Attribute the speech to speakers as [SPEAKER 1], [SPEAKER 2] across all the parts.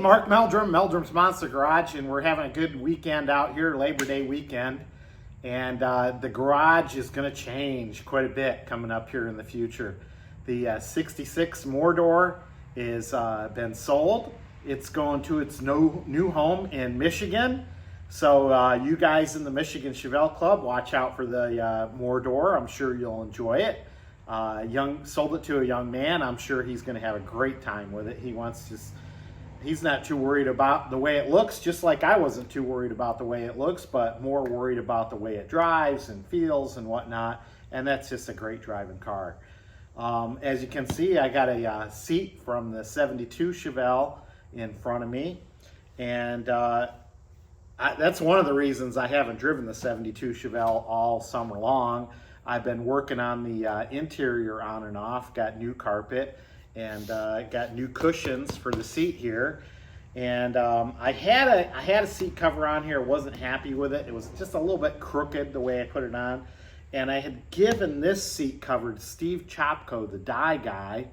[SPEAKER 1] Mark Meldrum, Meldrum's Monster Garage, and we're having a good weekend out here, Labor Day weekend. And the garage is going to change quite a bit coming up here in the future. The 66 Mordor is been sold. It's going to its new home in Michigan. So you guys in the Michigan Chevelle Club, watch out for the Mordor. I'm sure you'll enjoy it. Sold it to a young man. I'm sure he's going to have a great time with it. He's not too worried about the way it looks, just like I wasn't too worried about the way it looks, but more worried about the way it drives and feels and whatnot. And that's just a great driving car. As you can see, I got a seat from the 72 Chevelle in front of me. And that's one of the reasons I haven't driven the 72 Chevelle all summer long. I've been working on the interior on and off, got new carpet, and got new cushions for the seat here. And I had a seat cover on here, wasn't happy with it. It was just a little bit crooked the way I put it on. And I had given this seat cover to Steve Chopko, the dye guy,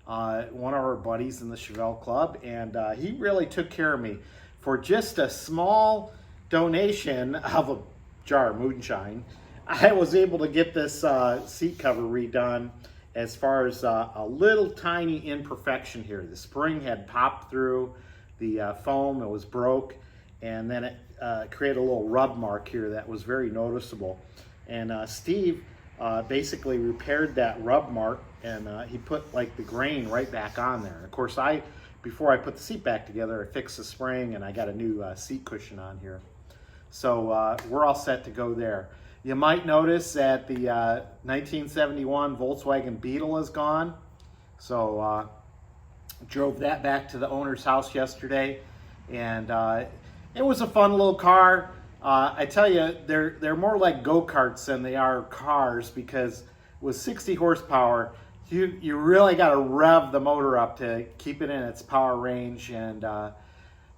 [SPEAKER 1] one of our buddies in the Chevelle Club, and he really took care of me. For just a small donation of a jar of moonshine, I was able to get this seat cover redone. As far as a little tiny imperfection here. The spring had popped through the foam, it was broke, and then it created a little rub mark here that was very noticeable. And Steve basically repaired that rub mark, and he put like the grain right back on there. Of course, before I put the seat back together, I fixed the spring and I got a new seat cushion on here. So we're all set to go there. You might notice that the 1971 Volkswagen Beetle is gone. So drove that back to the owner's house yesterday, and it was a fun little car. I tell you, they're more like go-karts than they are cars, because with 60 horsepower, you really got to rev the motor up to keep it in its power range. And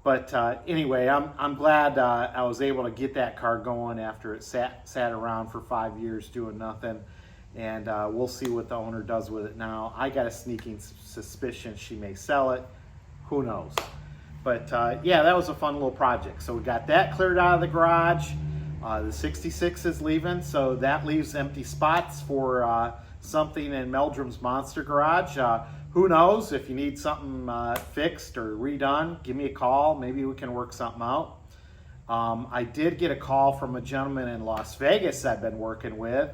[SPEAKER 1] But anyway, I'm glad I was able to get that car going after it sat around for 5 years doing nothing. And we'll see what the owner does with it now. I got a sneaking suspicion she may sell it. Who knows? But yeah, that was a fun little project. So we got that cleared out of the garage. The 66 is leaving, so that leaves empty spots for something in Meldrum's Monster Garage. Who knows, if you need something fixed or redone, give me a call. Maybe we can work something out. I did get a call from a gentleman in Las Vegas I've been working with,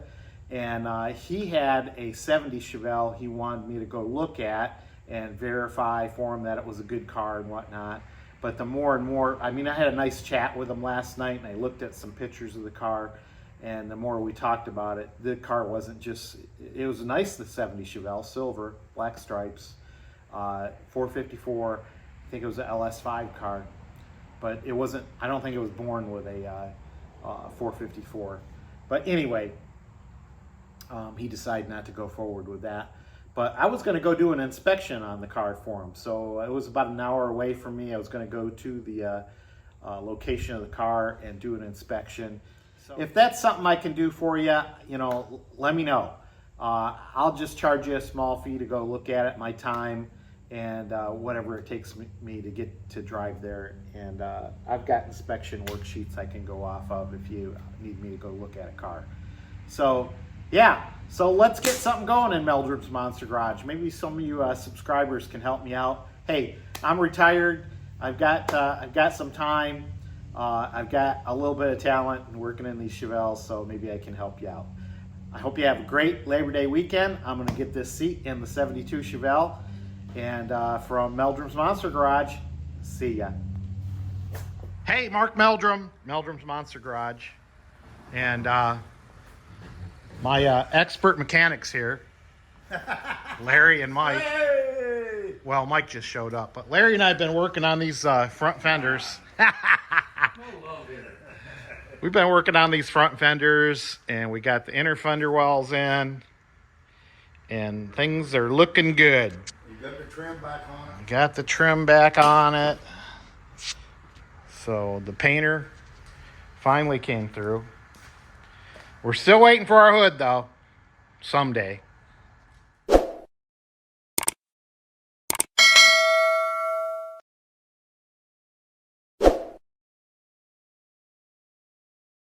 [SPEAKER 1] and he had a 70 Chevelle he wanted me to go look at and verify for him that it was a good car and whatnot. But the more and more, I had a nice chat with him last night, and I looked at some pictures of the car, and the more we talked about it, the car wasn't just, it was nice, the 70 Chevelle, silver, black stripes, 454, I think it was an LS5 car, but it wasn't, I don't think it was born with a 454. But anyway, he decided not to go forward with that. But I was going to go do an inspection on the car for him. So it was about an hour away from me. I was going to go to the location of the car and do an inspection. So if that's something I can do for you, let me know. I'll just charge you a small fee to go look at it, my time, and whatever it takes me to get to drive there. And I've got inspection worksheets I can go off of if you need me to go look at a car. So yeah, so let's get something going in Meldrum's Monster Garage. Maybe some of you subscribers can help me out. Hey, I'm retired. I've got some time. I've got a little bit of talent in working in these Chevelles, so maybe I can help you out. I hope you have a great Labor Day weekend. I'm going to get this seat in the 72 Chevelle. And from Meldrum's Monster Garage, see ya. Hey, Mark Meldrum, Meldrum's Monster Garage. And my expert mechanics here, Larry and Mike.
[SPEAKER 2] Hey!
[SPEAKER 1] Well, Mike just showed up, but Larry and I have been working on these front fenders. We've been working on these front fenders, and we got the inner fender wells in, and things are looking good.
[SPEAKER 2] You got the trim back on it?
[SPEAKER 1] Got the trim back on it. So the painter finally came through. We're still waiting for our hood, though. Someday.